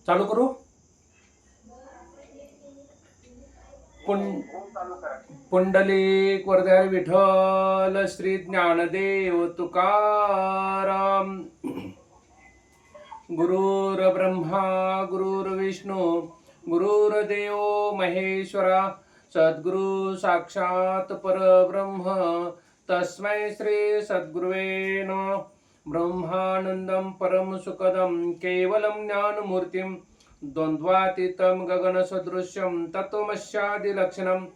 चालू करू. पुंडलिक वरदारी विठ्ठल श्री ज्ञानदेव तुकाराम. गुरुर ब्रह्मा गुरुर्विष्णू गुरुर्देव महेश्वरा सद्गुरु साक्षात परब्रह्म तस्मै श्री सद्गुरुवे नमः. ब्रह्मानंदं परम सुखदं केवलं ज्ञानमूर्तिं द्वंद्वातीतं गगनसदृश्यं तत्त्वमस्यादिलक्षणम्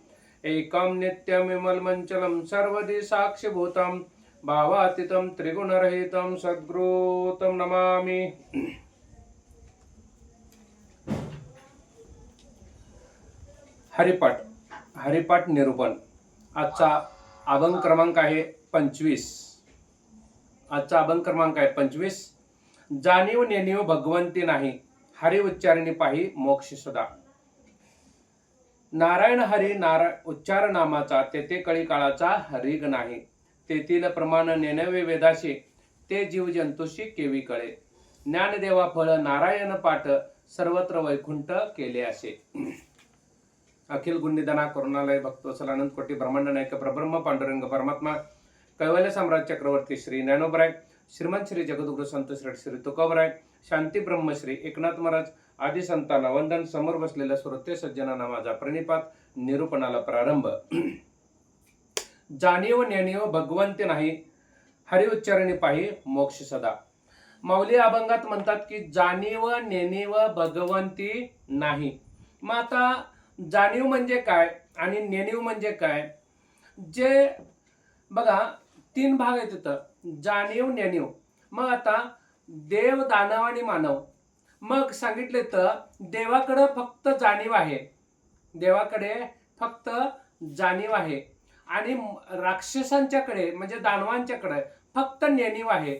एकं नित्यं विमलमञ्चलं सर्वदि साक्षिभूतं भावातीतं त्रिगुणरहितं सद्गुरुं नमामि. हरिपाठ निरूपण. आजचा अभंग क्रमांक आहे 25. जाणीव नेणीव भगवंती नाही, हरी उच्चारणी पाही मोक्ष सदा. नारायण हरी उच्चार नामाचा, तेथे कळी काळाचा हरिग नाही. तेथील प्रमाण नेनवे वेदाशी, ते जीव जंतुशी केवी कळे. ज्ञानदेवा फळ नारायण पाठ, सर्वत्र वैकुंठ केले असे. अखिल गुणनिधना करुणालय भक्तवत्सल अनंत कोटी ब्रह्मांड नायक परब्रह्म पांडुरंग परमात्मा कैवल्य सम्राट चक्रवर्ती श्री ज्ञानोबराय, श्रीमंत श्री जगद्गुरु संत श्री तुकोबराय, शांती ब्रह्मश्री एकनाथ महाराज आदी संतांना वंदन. समोर बसलेल्या श्रोते सज्जनांना माझा प्रणिपात. निरूपणाला प्रारंभ. जाणीव नेणीव भगवंती नाही, हरि उच्चारणी पाही मोक्ष सदा. माऊली अभंगात म्हणतात की जाणीव नेणीव भगवंती नाही. मग आता जाणीव म्हणजे काय आणि नेणीव म्हणजे काय? जे बघा 3 भाग आहेत तिथं, जाणीव नेणीव. मग आता देव दानव आणि मानव. मग सांगितले तर देवाकडे फक्त जाणीव आहे, देवाकडे फक्त जाणीव आहे आणि राक्षसांच्याकडे म्हणजे दानवांच्याकडे फक्त नेणीव आहे.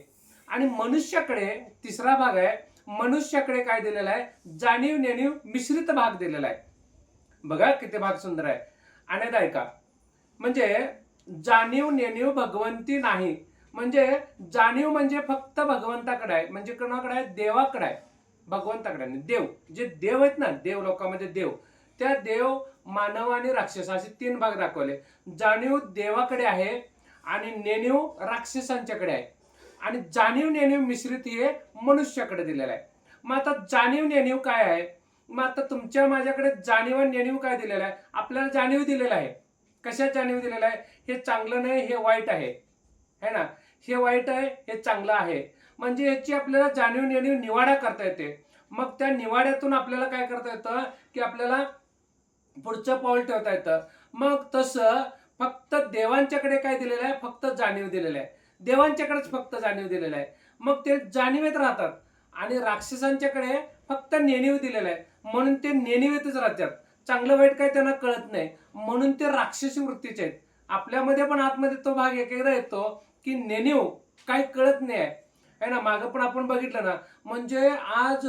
आणि मनुष्याकडे तिसरा भाग आहे, मनुष्याकडे काय दिलेला आहे? जाणीव नेणीव मिश्रित भाग दिलेला आहे. बघा किती भाग सुंदर आहे. आणि ऐका, म्हणजे जाणीव नेणीव भगवंती नाही, म्हणजे जाणीव म्हणजे फक्त भगवंताकडे आहे. म्हणजे कोणाकडे आहे? देवाकडे आहे, भगवंताकडे नाही. देव जे देव आहेत ना, देव लोकांमध्ये देव, त्या देव मानव आणि राक्षस असे 3 भाग दाखवले. जाणीव देवाकडे आहे आणि नेणीव राक्षसांच्याकडे आहे आणि जाणीव नेणीव मिश्रित हे मनुष्याकडे दिलेलं आहे. मग आता जाणीव नेणीव काय आहे? मग आता तुमच्या माझ्याकडे जाणीव आणि नेणीव काय दिलेलं आहे? आपल्याला जाणीव दिलेलं आहे. कशात जाणीव दिलेलं आहे? हे चांगलं नाही, हे वाईट आहे, है ना. हे वाईट आहे, हे चांगलं आहे. म्हणजे याची आपल्याला जाणीव नेणीव निवाडा करता येते. मग त्या निवाड्यातून आपल्याला काय करता येतं की आपल्याला पुढचं पाऊल ठेवता येतं. मग तसं फक्त देवांच्याकडे काय दिलेलं आहे? फक्त जाणीव दिलेलं आहे. देवांच्याकडेच फक्त जाणीव दिलेलं आहे. मग ते जाणीवेत राहतात. आणि राक्षसांच्याकडे फक्त नेणीव दिलेलं आहे, म्हणून ते नेणीवेतच राहतात. चांगलं वाईट काय त्यांना कळत नाही, म्हणून ते राक्षसी वृत्तीचे आहेत. आपल्यामध्ये पण आतमध्ये तो भाग एकदा येतो की नेणीव काही कळत नाही आहे ना. मागं पण आपण बघितलं ना, म्हणजे आज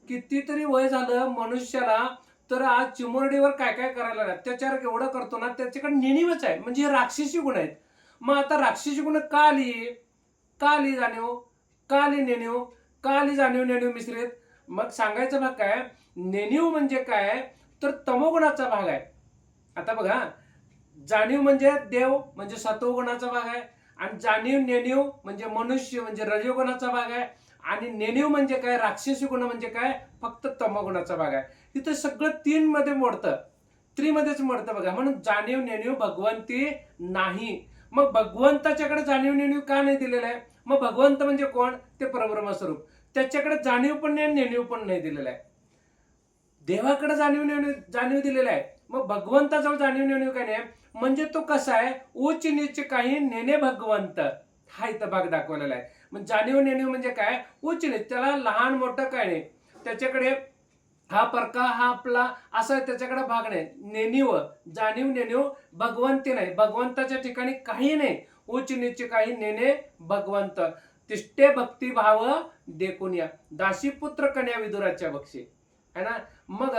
कितीतरी वय झालं मनुष्याला, तर आज चिमुरडीवर काय काय करायला अत्याचार एवढं करतो ना, त्याच्याकडे नेणीवच आहे. म्हणजे हे राक्षसी गुण आहेत. मग आता राक्षसी गुण का आली? जाणीव, का आली नेणीव, का आली जाणीव नेणीव मिश्रित? मग सांगायचं भाग काय? नेणीव म्हणजे काय तर तमोगुणाचा भाग आहे. आता बघा, जाणीव म्हणजे देव म्हणजे सत्वगुणाचा भाग आहे आणि जाणीव नेणीव म्हणजे मनुष्य म्हणजे रजोगुणाचा भाग आहे आणि नेणीव म्हणजे काय? राक्षसी गुण म्हणजे काय? फक्त तमोगुणाचा भाग आहे. तिथे सगळं 3 मध्ये मोडतं, 3 मध्येच मोडतं बघा. म्हणून जाणीव नेणीव भगवंती नाही. मग भगवंताच्याकडे जाणीव नेणीव का नाही दिलेलं आहे? मग भगवंत म्हणजे कोण? ते परब्रह्म स्वरूप. त्याच्याकडे जाणीव पण नाही, नेणीव पण नाही दिलेलं आहे. देवाकडे जाणीव दिलेलं आहे. मग भगवंताजवळ जाणीव नेणीव काय नाही. म्हणजे तो कसा आहे? उच्च नीच काही नेणे भगवंत, हा इथं भाग दाखवलेला आहे. मग जाणीव नेणीव म्हणजे काय? उच्च नीच. त्याला लहान मोठं काय नाही, त्याच्याकडे हा परका हा आपला असं त्याच्याकडे भाग नाही. नेणीव जाणीव नेणीव भगवंती नाही. भगवंताच्या ठिकाणी काही नाही. उच्च नीच काही नेणे भगवंत. तिष्ठे भक्ती भाव देखून या, दासी पुत्र कन्या विदुराच्या बक्षी, है ना. मग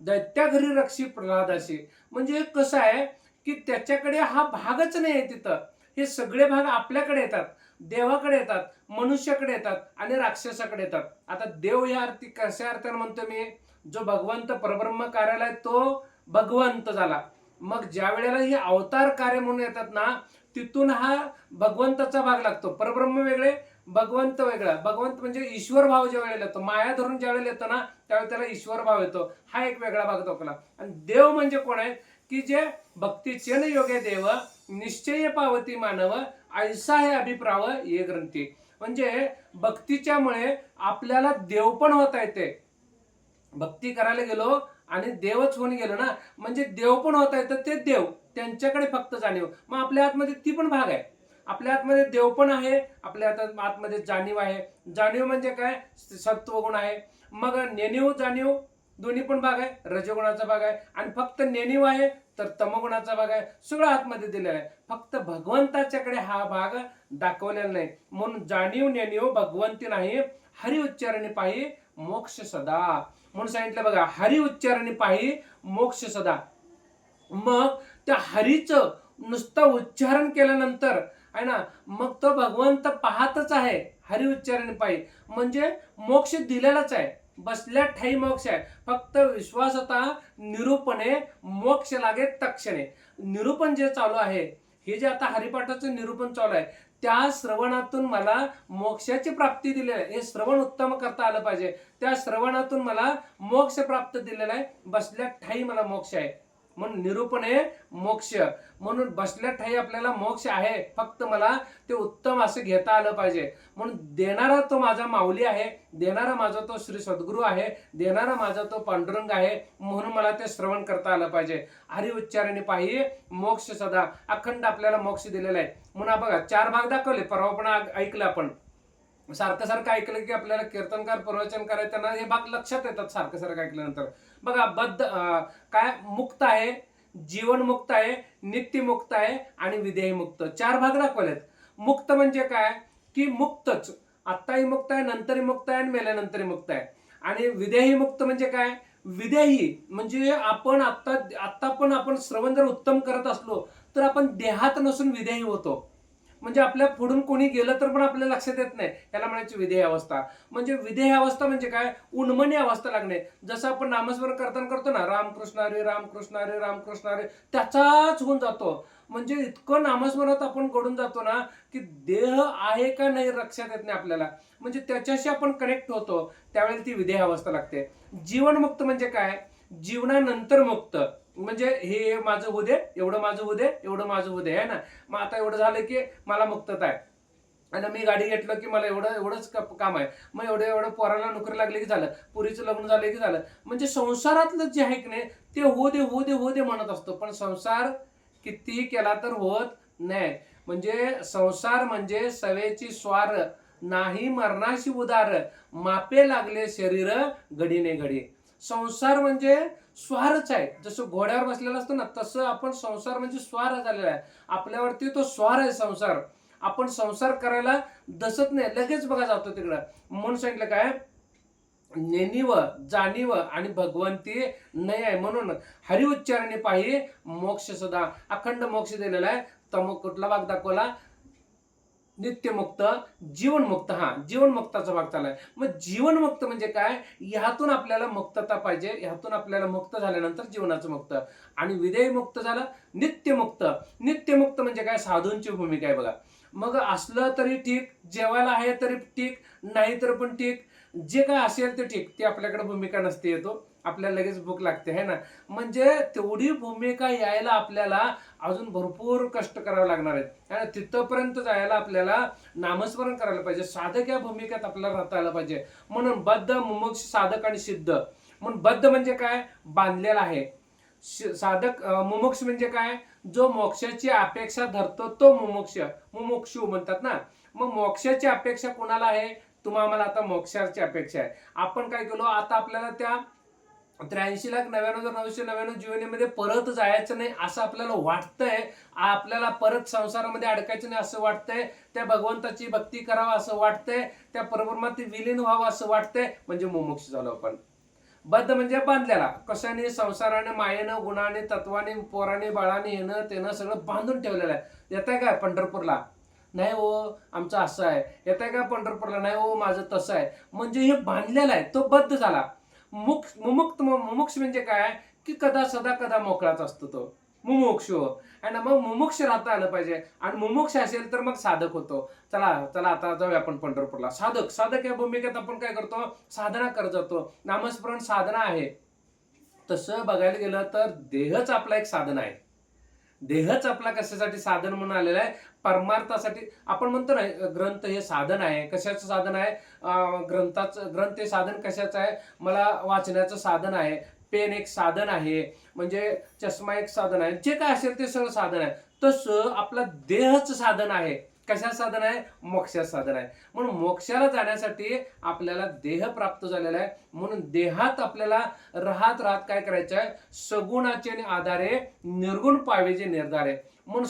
दैत्या घरी रक्षी प्रल्हादाशी. म्हणजे कसं आहे की त्याच्याकडे हा भागच नाही आहे तिथं. हे सगळे भाग आपल्याकडे येतात. देवाकडे येतात, मनुष्याकडे येतात आणि राक्षसाकडे येतात. आता देव या अर्थी कशा अर्थाने म्हणतो मी, जो भगवंत परब्रह्म कार्याला आहे तो भगवंत झाला. मग ज्या वेळेला हे अवतार कार्य म्हणून येतात ना, तिथून हा भगवंताचा भाग लागतो. परब्रह्म वेगळे, भगवंत वेगळा. भगवंत म्हणजे ईश्वर भाव ज्या वेळेला येतो, माया धरून ज्या वेळेला येतो ना, त्यावेळेला त्याला ईश्वर भाव येतो. हा एक वेगळा भाग दाखवला. आणि देव म्हणजे कोण आहे, की जे भक्तीचे न योगे देव निश्चय पावती मानव ऐसा हे अभिप्राव ये ग्रंथी. म्हणजे भक्तीच्यामुळे आपल्याला देव पण होता येते. भक्ती करायला गेलो आणि देवच होऊन गेलो ना, म्हणजे देव पण होता येतं. ते देव त्यांच्याकडे फक्त जाणीव. मग आपल्या आतमध्ये ती पण भाग आहे. आपल्या आतमध्ये देव पण आहे, आपल्या आतमध्ये जाणीव आहे. जाणीव म्हणजे काय, सत्वगुण आहे. मग नेणीव जाणीव दोन्ही पण भाग आहे. रजगुणाचा भाग आहे. आणि फक्त नेणीव आहे तर तमगुणाचा भाग आहे. सगळं आतमध्ये दिलेला आहे. फक्त भगवंताच्याकडे हा भाग दाखवलेला नाही. म्हणून जाणीव नेणीव भगवंती नाही, हरि उच्चारणी पाही मोक्ष सदा म्हणून सांगितलं बघा. हरि उच्चारणी पाही मोक्ष सदा. मग त्या हरीचं नुसतं उच्चारण केल्यानंतर आहे ना, मग तो भगवंत पाहतच आहे. हरी उच्चारण पाहिजे म्हणजे मोक्ष दिलेलाच आहे. बसल्या ठाई मोक्ष आहे. फक्त विश्वासता निरूपणे मोक्ष लागे तक्षणे. निरूपण जे चालू आहे, हे जे आता हरिपाठाचं निरूपण चालू आहे, त्या श्रवणातून मला मोक्षाची प्राप्ती दिलेली आहे. हे श्रवण उत्तम करता आलं पाहिजे. त्या श्रवणातून मला मोक्ष प्राप्त दिलेला आहे. बसल्या ठाई मला मोक्ष आहे. म्हणून निरूपण आहे मोक्ष. म्हणून बसल्या ठाई आपल्याला मोक्ष आहे. फक्त मला ते उत्तम असं घेता आलं पाहिजे. म्हणून देणारा तो माझा माऊली आहे, देणारा माझा तो श्री सद्गुरू आहे, देणारा माझा तो पांडुरंग आहे. म्हणून मला ते श्रवण करता आलं पाहिजे. हरि उच्चारणी पाहिजे मोक्ष सदा. अखंड आपल्याला मोक्ष दिलेला आहे. म्हणून बघा 4 भाग दाखवले. परवा पण ऐकलं आपण. सारखं सारखं ऐकलं की आपल्याला कीर्तनकार प्रवचन करायचं त्यांना हे भाग लक्षात येतात सारखं सारखं ऐकल्यानंतर. बघा बद्ध काय मुक्त आहे, जीवन मुक्त आहे, नित्य मुक्त आहे आणि विधेय मुक्त. 4 भाग दाखवलेत. मुक्त म्हणजे काय, की मुक्तच. आत्ताही मुक्त आहे, नंतरही मुक्त आहे आणि मेल्यानंतरही मुक्त आहे. आणि विधेयी मुक्त म्हणजे काय, विधेयी म्हणजे आपण आत्ता पण आपण श्रवण जर उत्तम करत असलो तर आपण देहात नसून विधेयी होतो. म्हणजे आपल्या पुढून कोणी गेलं तर पण आपल्याला लक्षात येत नाही. याला म्हणायची विधेय अवस्था. म्हणजे विधेय अवस्था म्हणजे काय, उन्मनी अवस्था लागणे. जसं आपण नामस्मरण करताना करतो ना, रामकृष्ण हरी रामकृष्ण हरी रामकृष्ण हरी, त्याचाच होऊन जातो. म्हणजे इतकं नामस्मरणात आपण घडून जातो ना, की देह आहे का नाही लक्षात येत नाही आपल्याला. म्हणजे त्याच्याशी आपण कनेक्ट होतो. त्यावेळेला ती विधेय अवस्था लागते. जीवनमुक्त म्हणजे काय, जीवनानंतर मुक्त. म्हणजे हे माझं होऊ दे, एवढं माझं होऊ दे, एवढं माझं होऊ दे, आहे ना. मग आता एवढं झालं की मला मुक्तता आहे. आणि मी गाडी घेतलं की मला एवढंच काम आहे. मग एवढं पोराला नोकरी लागली की झालं, पुरीचं लग्न झालं की झालं. म्हणजे संसारातलं जे आहे की नाही ते होऊ दे होऊ दे होऊ दे म्हणत असतो. पण संसार कितीही केला तर होत नाही. म्हणजे संसार म्हणजे सवेची स्वार, नाही मरणाशी उदार, मापे लागले शरीर घडीने घडी. संसार म्हणजे स्वारच आहे. जसं घोड्यावर बसलेला असतो ना, तसं आपण संसार म्हणजे स्वार झालेला आहे. आपल्यावरती तो स्वार आहे संसार. आपण संसार करायला दसत नाही, लगेच बघा जातो तिकडं. म्हणून सांगितलं काय, नेणीव जाणीव आणि भगवंती नाही आहे. म्हणून हरि उच्चारणी पाहिजे मोक्ष सदा. अखंड मोक्ष दिलेला आहे. तर कुठला भाग दाखवला, नित्यमुक्त, जीवनमुक्त. हा जीवनमुक्ताचा भाग चाललाय. मग जीवनमुक्त म्हणजे काय, ह्यातून आपल्याला मुक्तता पाहिजे. ह्यातून आपल्याला मुक्त झाल्यानंतर जीवनाचं मुक्त. आणि विधेय मुक्त झालं, नित्यमुक्त. नित्यमुक्त म्हणजे काय, साधूंची भूमिका आहे बघा. मग असलं तरी ठीक, जेवायला आहे तरी ठीक, नाही तर पण ठीक, जे काय असेल ते ठीक. ती आपल्याकडे भूमिका नसते, येतो आपल्याला लगेच भूक लागते, है ना. म्हणजे तेवढी भूमिका यायला आपल्याला अजून भरपूर कष्ट करावे लागणार आहेत. आणि तिथपर्यंत जायला आपल्याला नामस्मरण करायला पाहिजे. साधक या भूमिकेत आपल्याला राहता आलं पाहिजे. म्हणून बद्ध, मुमुक्ष, साधक आणि सिद्ध. म्हणून बद्ध म्हणजे काय, बांधलेला आहे. साधक मुमुक्ष म्हणजे काय, जो मोक्षाची अपेक्षा धरतो तो मुमुक्ष, मुमुक्षू म्हणतात ना. मग मोक्षाची अपेक्षा कोणाला आहे, तुम्हाला आता मोक्षाची अपेक्षा आहे. आपण काय केलो, आता आपल्याला त्या 83,99,999 जीवनामध्ये परत जायचं नाही असं आपल्याला वाटतंय. आपल्याला परत संसारामध्ये अडकायचं नाही असं वाटतंय. त्या भगवंताची भक्ती करावं असं वाटतंय. त्या परब्रह्मात विलीन व्हावं असं वाटतंय. म्हणजे मुमुक्ष झालो आपण. बद्ध म्हणजे बांधलेला. कशाने, संसाराने, मायेनं, गुणाने, तत्वाने, पोराने, बाळाने, येणं तेनं सगळं बांधून ठेवलेलं आहे. येत आहे काय पंढरपूरला, नाही हो आमचं असं आहे, येत आहे का पंढरपूरला, नाही हो माझं तसं आहे, म्हणजे हे बांधलेला आहे तो बद्ध झाला. मुमुक्ष म्हणजे काय की कदा सदा कदा मोकळाच असतो तो मुमुक्ष. आणि मग मुमुक्ष राहता आलं पाहिजे, आणि मुमुक्ष असेल तर मग साधक होतो. चला चला आता जाऊया आपण पंढरपूरला. साधक साधक या भूमिकेत आपण काय करतो, साधना करत जातो. नामस्मरण साधना आहे. तसं बघायला गेलं तर देहच आपला एक साधन आहे. देहच आपला कशासाठी साधन म्हणून आलेला आहे, परमार्थासाठी. आपण म्हणतो ना ग्रंथ हे साधन आहे. कशाचं साधन आहे? ग्रंथ हे साधन कशाचं आहे? मला वाचण्याचं साधन आहे, पेन एक साधन आहे, म्हणजे चष्मा एक साधन आहे, जे काय असेल ते सगळं साधन आहे. तसं आपला देहच साधन आहे. कशा साधन आहे? मोक्षाचं साधन आहे. म्हणून मोक्षाला जाण्यासाठी आपल्याला देह प्राप्त झालेला आहे. म्हणून देहात आपल्याला राहत राहत काय करायचं आहे, सगुणाचे आधारे निर्गुण पावेचे निर्धार म्हणून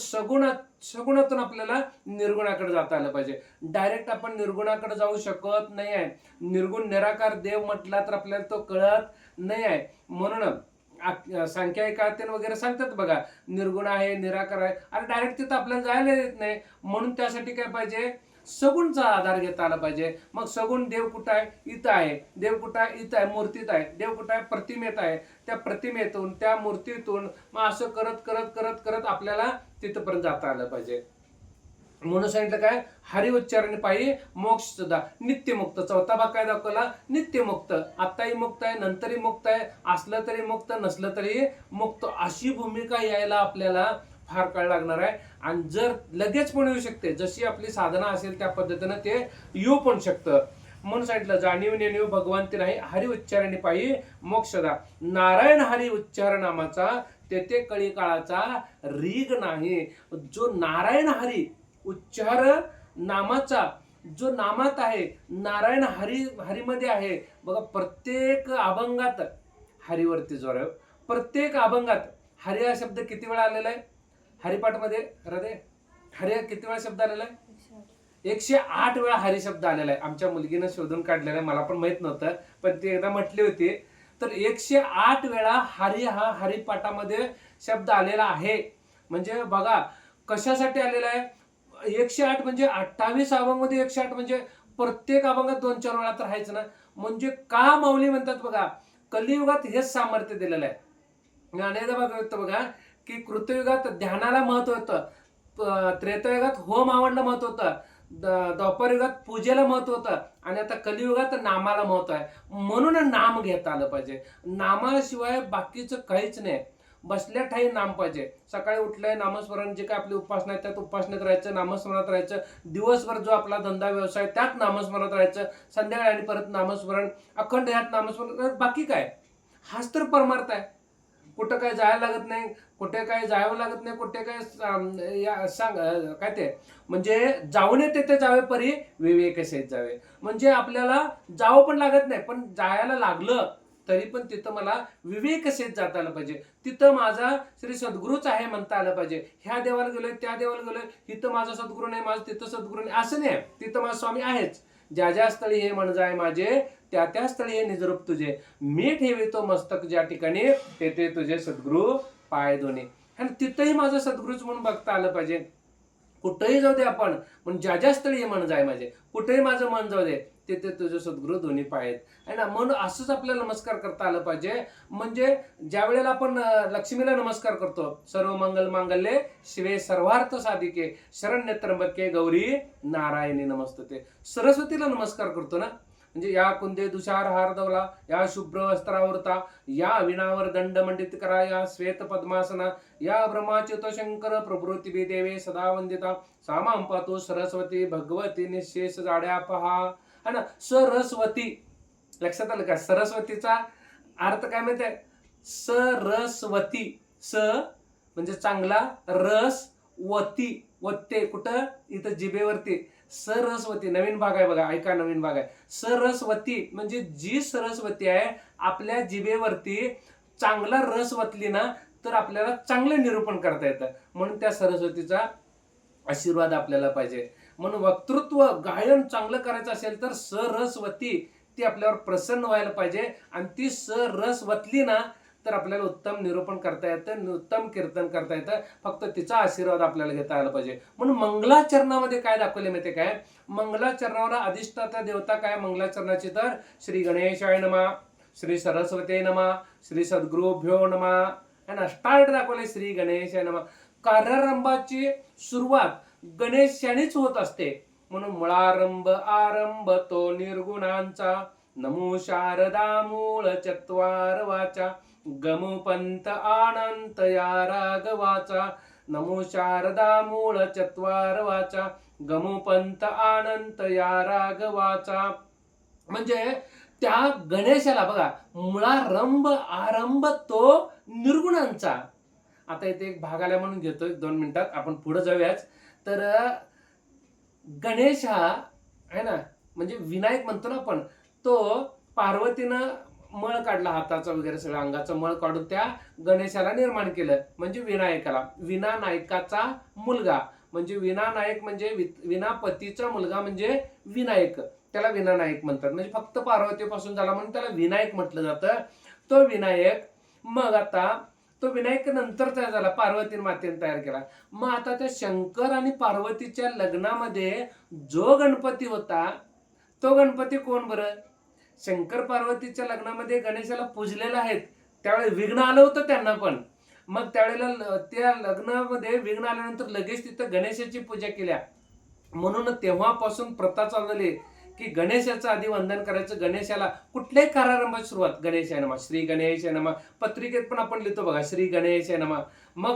सगुणातून आपल्याला निर्गुणाकडे जाता आलं पाहिजे. डायरेक्ट आपण निर्गुणाकडे जाऊ शकत नाही आहे. निर्गुण निराकार देव म्हटला तर आपल्याला तो कळत नाही आहे. म्हणून सांख्यायिकातील वगैरे सांगतात बघा, निर्गुण आहे निराकार आहे. अरे डायरेक्ट तिथं आपल्याला जायला येत नाही. म्हणून त्यासाठी काय पाहिजे, सगुणचा आधार घेता आला पाहिजे. मग सगुण देव कुठं आहे? इथं आहे. देव कुठं आहे? इथं आहे, मूर्तीत आहे. देव कुठं आहे? प्रतिमेत आहे. त्या प्रतिमेतून त्या मूर्तीतून मग असं करत करत करत करत आपल्याला तिथपर्यंत जाता आलं पाहिजे. म्हणून सांगितलं काय, हरि उच्चारण पायी मोक्ष सुद्धा नित्यमुक्त. चौथा भाग काय दाखवला, नित्यमुक्त. आत्ताही मुक्त आहे, नंतरही मुक्त आहे, असलं तरी मुक्त, नसलं तरी मुक्त. अशी भूमिका यायला आपल्याला फार काळ लागणार आहे. आणि जर लगेच पण येऊ शकते, जशी आपली साधना असेल त्या पद्धतीनं ते येऊ पण शकतं. म्हणून सांगितलं, जाणीव नेणीव भगवंती नाही, हरि उच्चारणी पायी मोक्षदा. नारायण हरी उच्चार नामाचा तेथे कळी काळाचा रीग नाही. जो नारायण हरी उच्चार नामाचा, जो नामात आहे, नारायण हरीमध्ये आहे बघा. प्रत्येक अभंगात हरीवरती जोर आहे. प्रत्येक अभंगात हरी हा शब्द किती वेळा आलेला आहे हरिपाठमध्ये? हृदय हरी हा किती वेळा शब्द आलेला आहे? 108 वेळा हरी शब्द आलेला आहे. आमच्या मुलगीनं शोधून काढलेला आहे, मला पण माहित नव्हतं, पण ती एकदा म्हटली होती. तर 108 वेळा हरी हा हरिपाठामध्ये शब्द आलेला आहे. म्हणजे बघा कशासाठी आलेला आहे. 108 म्हणजे 28 अभंगामध्ये 108 म्हणजे प्रत्येक अभंगात 2-4 वेळा तर आहेच ना. म्हणजे का माऊली म्हणतात बघा, कलियुगात हेच सामर्थ्य दिलेलं आहे. मी अनेकदा बघा की कृतयुगात ध्यानाला महत्व होतं, त्रेतायुगात होम आवडलं महत्व होतं, द्वापर युगात पूजेला महत्व होतं, आणि आता कलियुगात नामाला महत्व आहे. म्हणून नाम घेता आलं पाहिजे. नामाशिवाय बाकीचं काहीच नाही. बसल्या ठाई नाम पाहिजे. सकाळी उठलंय नामस्मरण, जे काय आपली उपासना आहे त्यात उपासनेत राहायचं, नामस्मरणात राहायचं. दिवसभर जो आपला धंदा व्यवसाय त्यात नामस्मरणात राहायचं. संध्याकाळी आणि परत नामस्मरण, अखंड ह्यात नामस्मरण. बाकी काय, हाच तर परमार्थ आहे. कुठं काय जायला लागत नाही, कुठे काय जावं लागत नाही, कुठे काय सांग काय ते म्हणजे जाऊन तेथे जावे परी विवेक असेच जावे. म्हणजे आपल्याला जावं पण लागत नाही, पण जायला लागलं तरी पण तिथं मला विवेक असेच जाता आलं पाहिजे. तिथं माझा श्री सद्गुरूच आहे म्हणता आलं पाहिजे. ह्या देवाला गेलोय, त्या देवाला गेलोय, इथं माझा सद्गुरू नाही, माझं तिथं सद्गुरू नाही, असं नाही. तिथं माझा स्वामी आहेच. ज्या ज्या स्थळी हे मन जाय माझे, त्या त्या स्थळी हे निजरूप तुझे. मी ठेवितो मस्तक ज्या ठिकाणी, तेथे तुझे सद्गुरू पाय दोन्ही. आणि तिथंही माझं सद्गुरूच म्हणून बघता आलं पाहिजे. कुठेही जाऊ दे आपण, पण ज्या ज्या स्थळी हे मन जाय माझे, कुठेही माझं मन जाऊ दे, तिथे तुझे सद्गुरू दोन्ही पाय आहेत. आहे ना. म्हणून असंच आपल्याला नमस्कार करता आलं पाहिजे. म्हणजे ज्या वेळेला आपण लक्ष्मीला नमस्कार करतो, सर्व मंगल मांगल्ये शिवे सर्वार्थ साधिके शरण्य त्र्यंबके गौरी नारायणी नमस्तते. सरस्वतीला नमस्कार करतो ना. म्हणजे या कुंदे तुषार हारदवला, या शुभ्र वस्त्रावरता, या विणावर दंड मंडित करा, या श्वेत पद्मासना, या ब्रह्माच्युत शंकर प्रभृती देवे सदा वंदिता, सामां पातु सरस्वती भगवती निशेष जाड्या पहा. है ना. सरस्वती लक्षात आलं का? सरस्वतीचा अर्थ काय माहिती आहे? सरस्वती, स म्हणजे चांगला, रस वती, वत्ते कुठं? इथं जिभेवरती. सरस्वती नवीन भाग आहे बघा, ऐका नवीन भाग आहे. सरस्वती म्हणजे जी सरस्वती आहे आपल्या जिभेवरती चांगला रस वतली ना तर आपल्याला चांगलं निरूपण करता येतं. म्हणून त्या सरस्वतीचा आशीर्वाद आपल्याला पाहिजे. म्हणून वक्तृत्व गायन चांगलं करायचं असेल तर सरस्वती ती आपल्यावर प्रसन्न व्हायला पाहिजे. आणि ती सरस वतली ना तर आपल्याला उत्तम निरूपण करता येतं, उत्तम कीर्तन करता येतं. फक्त तिचा आशीर्वाद आपल्याला घेता आला पाहिजे. म्हणून मंगलाचरणामध्ये काय दाखवले माहिती काय? मंगलाचरणावर अधिष्ठाता देवता काय मंगलाचरणाची? तर श्री गणेशाय नमः, श्री सरस्वती नमः, श्री सद्गुरुभ्यो नमः. है ना, स्टार्ट दाखवले श्री गणेशाय नमः. कार्यारंभाची सुरुवात गणेशानेच होत असते. म्हणून मुळारंभ आरंभ तो निर्गुणांचा, नमो शारदा मूळ चत्वार वाचा, गमु पंथ अनंत या राघवाचा, नमो शारदा मूळ चत्वार वाचा, गमु पंथ अनंत या राघवाचा. म्हणजे त्या गणेशाला बघा, मुळारंभ आरंभ तो निर्गुणांचा. आता इथे एक भाग आला म्हणून घेतो, 2 मिनिटात आपण पुढे जाऊयाच. तर गणेश हा आहे ना, म्हणजे विनायक म्हणतो ना आपण, तो पार्वतीनं मळ काढला हाताचा वगैरे सगळं अंगाचा मळ काढून त्या गणेशाला निर्माण केलं, म्हणजे विनायकाला. विनानायकाचा मुलगा म्हणजे विनानायक, म्हणजे विनापतीचा मुलगा म्हणजे विनायक, त्याला विनानायक म्हणतात. म्हणजे फक्त पार्वतीपासून झाला म्हणून त्याला विनायक म्हटलं जातं. तो विनायक, मग आता तो विनायक नंतर तयार झाला, पार्वती मातेने तयार केला. मग आता त्या शंकर आणि पार्वतीच्या लग्नामध्ये जो गणपती होता तो गणपती कोण बरं? शंकर पार्वतीच्या लग्नामध्ये गणेशाला पूजलेला आहेत. त्यावेळी विघ्न आलं होतं त्यांना पण. मग त्यावेळेला त्या लग्नामध्ये विघ्न आल्यानंतर लगेच तिथं गणेशाची पूजा केल्या. म्हणून तेव्हापासून प्रथा चालू झाली की गणेशाचं आधी वंदन करायचं. गणेशाला कुठल्याही कार्यारंभाची सुरुवात गणेशाय नमः, श्री गणेशाय नमः. पत्रिकेत पण आपण लिहितो बघा, श्री गणेशाय नमः. मग